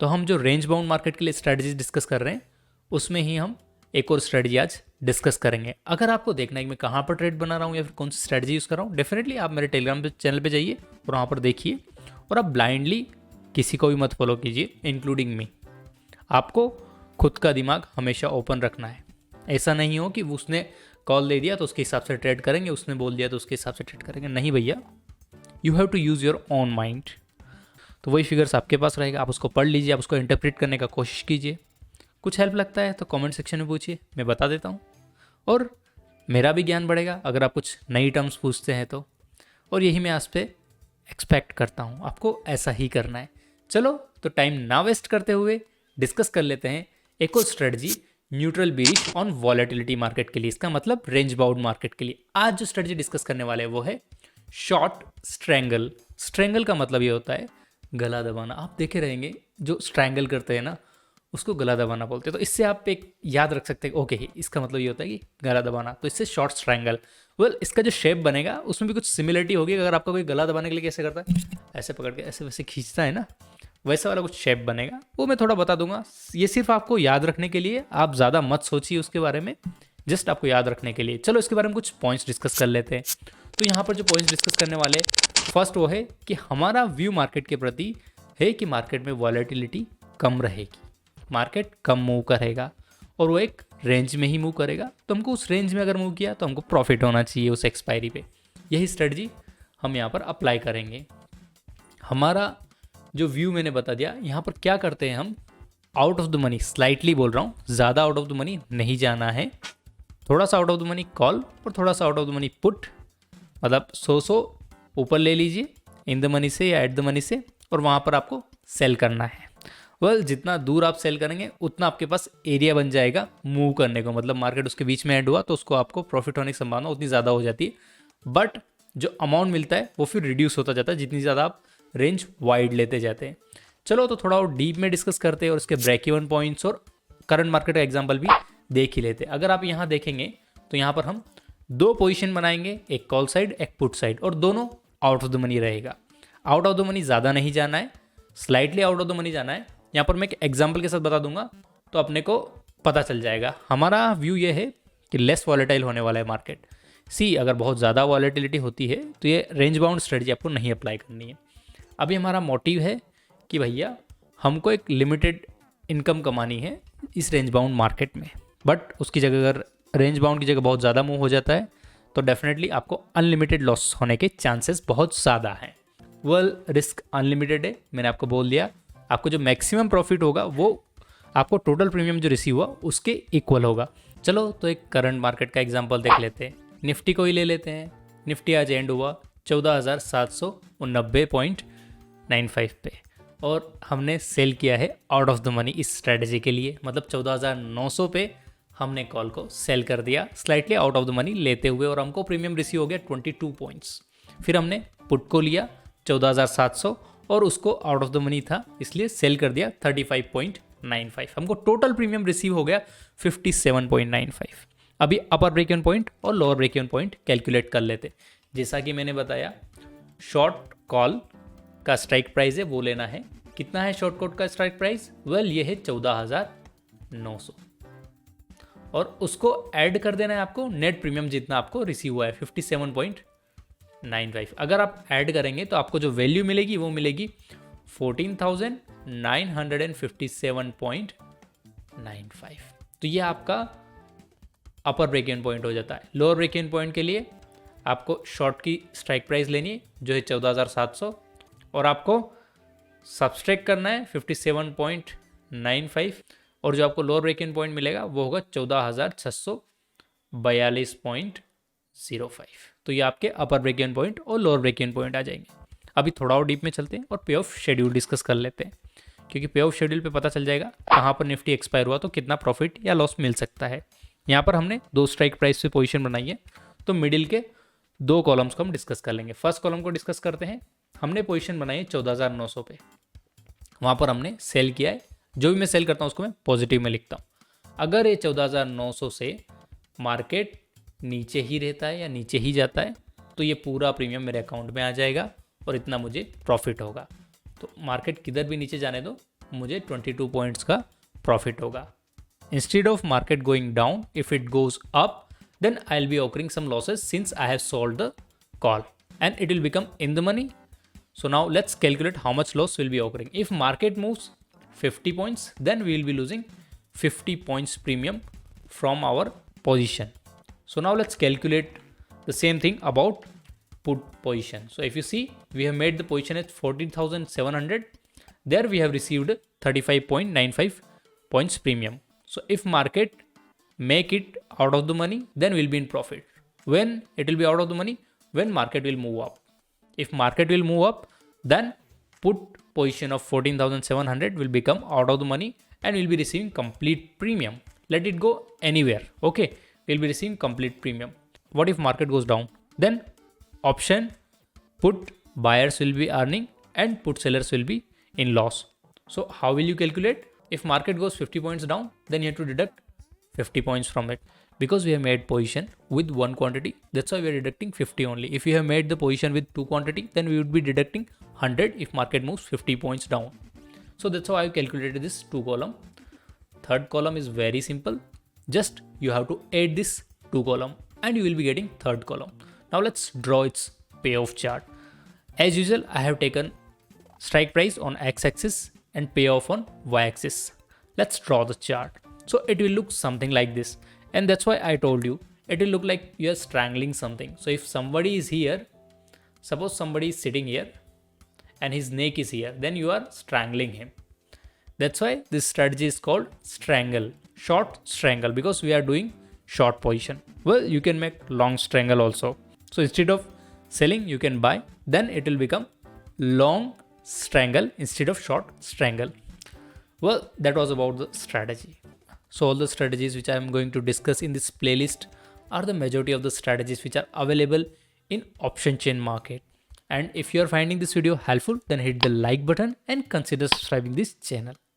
तो हम जो रेंज बाउंड मार्केट के लिए स्ट्रेटजीज डिस्कस कर रहे हैं उसमें ही हम एक और स्ट्रेटजी आज डिस्कस करेंगे। अगर आपको देखना है कि मैं कहाँ पर ट्रेड बना रहा हूँ या फिर कौन सी स्ट्रेटजी यूज़ कर रहा हूँ, डेफिनेटली आप मेरे टेलीग्राम चैनल पे जाइए और वहाँ पर देखिए, और आप ब्लाइंडली किसी को भी मत फॉलो कीजिए, इंक्लूडिंग मी। आपको खुद का दिमाग हमेशा ओपन रखना है। ऐसा नहीं हो कि उसने कॉल दे दिया तो उसके हिसाब से ट्रेड करेंगे, उसने बोल दिया तो उसके हिसाब से ट्रेड करेंगे। नहीं भैया, you have to use your own mind. तो वही फिगर्स आपके पास रहेगा, आप उसको पढ़ लीजिए, आप उसको इंटरप्रेट करने का कोशिश कीजिए। कुछ हेल्प लगता है तो कमेंट सेक्शन में पूछिए, मैं बता देता हूँ, और मेरा भी ज्ञान बढ़ेगा अगर आप कुछ नई टर्म्स पूछते हैं तो। और यही मैं आज पे एक्सपेक्ट करता हूँ, आपको ऐसा ही करना है। चलो तो टाइम ना वेस्ट करते हुए डिस्कस कर लेते हैं एक और strategy, neutral bearish on volatility market के लिए, इसका मतलब रेंज बाउंड मार्केट के लिए। आज जो स्ट्रेटजी डिस्कस करने वाले हैं वो है शॉर्ट स्ट्रैंगल। स्ट्रैंगल का मतलब ये होता है गला दबाना। आप देखे रहेंगे जो स्ट्रैंगल करते हैं ना, उसको गला दबाना बोलते हैं। तो इससे आप एक याद रख सकते हैं, ओके इसका मतलब ये होता है कि गला दबाना, तो इससे शॉर्ट स्ट्रैंगल। वेल, इसका जो शेप बनेगा उसमें भी कुछ सिमिलरिटी होगी। अगर आपका कोई गला दबाने के लिए कैसे करता है, ऐसे पकड़ के ऐसे वैसे खींचता है ना, वैसा वाला कुछ शेप बनेगा, वो मैं थोड़ा बता दूंगा। ये सिर्फ आपको याद रखने के लिए, आप ज़्यादा मत सोचिए उसके बारे में, जस्ट आपको याद रखने के लिए। चलो इसके बारे में कुछ पॉइंट्स डिस्कस कर लेते हैं। तो यहाँ पर जो पॉइंट्स डिस्कस करने वाले, फर्स्ट वो है कि हमारा व्यू मार्केट के प्रति है कि मार्केट में वॉलेटिलिटी कम रहेगी, मार्केट कम मूव करेगा और वो एक रेंज में ही मूव करेगा। तो हमको उस रेंज में अगर मूव किया तो हमको प्रॉफिट होना चाहिए उस एक्सपायरी पे। यही स्ट्रेटजी हम यहाँ पर अप्लाई करेंगे। हमारा जो व्यू मैंने बता दिया, यहाँ पर क्या करते हैं हम, out of the money, slightly बोल रहा हूँ, ज़्यादा आउट ऑफ द मनी नहीं जाना है। थोड़ा सा out of the money call और थोड़ा सा out of the money put, मतलब 100 ऊपर ले लीजिए इन द मनी से या एट द मनी से, और वहाँ पर आपको सेल करना है। वेल, जितना दूर आप सेल करेंगे उतना आपके पास एरिया बन जाएगा मूव करने को। मतलब मार्केट उसके बीच में एंड हुआ तो उसको आपको प्रॉफिट होने की संभावना उतनी ज़्यादा हो जाती है, बट जो अमाउंट मिलता है वो फिर रिड्यूस होता जाता है जितनी ज़्यादा आप रेंज वाइड लेते जाते हैं। चलो तो थोड़ा और डीप में डिस्कस करते हैं और उसके ब्रेक इवन पॉइंट्स और करंट मार्केट का एग्जांपल भी देख ही लेते हैं। अगर आप यहाँ देखेंगे तो यहाँ पर हम दो पोजीशन बनाएंगे, एक कॉल साइड एक पुट साइड, और दोनों आउट ऑफ द मनी रहेगा। आउट ऑफ द मनी ज़्यादा नहीं जाना है, slightly out of the money जाना है। यहाँ पर मैं एक एग्जाम्पल के साथ बता दूंगा तो अपने को पता चल जाएगा। हमारा व्यू ये है कि लेस वॉलेटाइल होने वाला है मार्केट। सी, अगर बहुत ज़्यादा वॉलेटिलिटी होती है तो ये रेंज बाउंड स्ट्रेटजी आपको नहीं अप्लाई करनी है। अभी हमारा मोटिव है कि भैया हमको एक लिमिटेड इनकम कमानी है इस रेंज बाउंड मार्केट में, बट उसकी जगह अगर रेंज बाउंड की जगह बहुत ज़्यादा मूव हो जाता है तो डेफिनेटली आपको अनलिमिटेड लॉस होने के चांसेस बहुत ज़्यादा हैं। वेल, रिस्क अनलिमिटेड है, मैंने आपको बोल दिया। आपको जो मैक्सिमम प्रॉफिट होगा वो आपको टोटल प्रीमियम जो रिसीव हुआ उसके इक्वल होगा। चलो तो एक करंट मार्केट का एग्जांपल देख लेते हैं। निफ्टी को ही ले लेते हैं। निफ्टी आज एंड हुआ 14,789.95 पे, और हमने सेल किया है आउट ऑफ द मनी इस स्ट्रेटजी के लिए। मतलब 14,900 पे हमने कॉल को सेल कर दिया slightly out of the money लेते हुए, और हमको प्रीमियम रिसीव हो गया 22 पॉइंट्स। फिर हमने पुट को लिया 14,700 और उसको आउट ऑफ द मनी था इसलिए सेल कर दिया 35.95। हमको टोटल प्रीमियम रिसीव हो गया 57.95। अभी अपर ब्रेक इवन पॉइंट और lower break even point calculate कर लेते। जैसा कि मैंने बताया, शॉर्ट कॉल का स्ट्राइक प्राइस है वो लेना है। कितना है शॉर्ट कॉल का स्ट्राइक प्राइस? वेल, ये है 14,900, और उसको ऐड कर देना है आपको नेट प्रीमियम जितना आपको रिसीव हुआ है 57.95। अगर आप ऐड करेंगे तो आपको जो वैल्यू मिलेगी वो मिलेगी 14,957.95। तो ये आपका अपर ब्रेक इवन पॉइंट हो जाता है। लोअर ब्रेक इवन पॉइंट के लिए आपको शॉर्ट की स्ट्राइक प्राइस लेनी है जो है 14,700, और आपको सब्सट्रैक्ट करना है 57.95, और जो आपको लोअर ब्रेक इवन पॉइंट मिलेगा वो होगा 14,642.05। तो ये आपके अपर ब्रेक इवन पॉइंट और लोअर ब्रेक इवन पॉइंट आ जाएंगे। अभी थोड़ा और डीप में चलते हैं और पे ऑफ शेड्यूल डिस्कस कर लेते हैं, क्योंकि पे ऑफ शेड्यूल पे पता चल जाएगा कहाँ पर निफ्टी एक्सपायर हुआ तो कितना प्रॉफिट या लॉस मिल सकता है। यहाँ पर हमने दो स्ट्राइक प्राइस पे पोजीशन बनाई है, तो मिडिल के दो कॉलम्स को हम डिस्कस कर लेंगे। फर्स्ट कॉलम को डिस्कस करते हैं। हमने पोजीशन बनाई है 14,900 पे, वहाँ पर हमने सेल किया है। जो भी मैं सेल करता हूँ उसको मैं पॉजिटिव में लिखता हूँ। अगर ये 14,900 से मार्केट नीचे ही रहता है या नीचे ही जाता है तो ये पूरा प्रीमियम मेरे अकाउंट में आ जाएगा और इतना मुझे प्रॉफिट होगा। तो मार्केट किधर भी नीचे जाने दो, मुझे 22 पॉइंट्स का प्रॉफिट होगा. Instead of market going down, if it goes up, then I'll be occurring some losses since I have sold the call and it will become in the money. So now let's calculate how much loss will be occurring. If market moves 50 points, then we will be losing 50 points premium from our position. So now let's calculate the same thing about put position. So if you see, we have made the position at 14,700. There we have received 35.95 points premium. So if market make it out of the money, then we'll be in profit. When it will be out of the money? When market will move up. If market will move up, then put position of 14,700 will become out of the money and we'll be receiving complete premium. Let it go anywhere. Okay, we'll be receiving complete premium. What if market goes down? Then option put buyers will be earning and put sellers will be in loss. So how will you calculate? If market goes 50 points down, then you have to deduct 50 points from it. Because we have made position with one quantity, that's why we are deducting 50 only. If you have made the position with two quantity, then we would be deducting 100 if market moves 50 points down. So that's how I calculated this two column. Third column is very simple. Just you have to add this two column and you will be getting third column. Now let's draw its payoff chart. As usual, I have taken strike price on x-axis and payoff on y-axis. Let's draw the chart. So it will look something like this. And that's why I told you, it will look like you're strangling something. So if somebody is here, suppose somebody is sitting here and his neck is here, then you are strangling him. That's why this strategy is called strangle, short strangle, because we are doing short position. Well, you can make long strangle also. So instead of selling, you can buy, then it will become long strangle instead of short strangle. Well, that was about the strategy. So all the strategies which I am going to discuss in this playlist are the majority of the strategies which are available in option chain market. And if you are finding this video helpful, then hit the like button and consider subscribing this channel.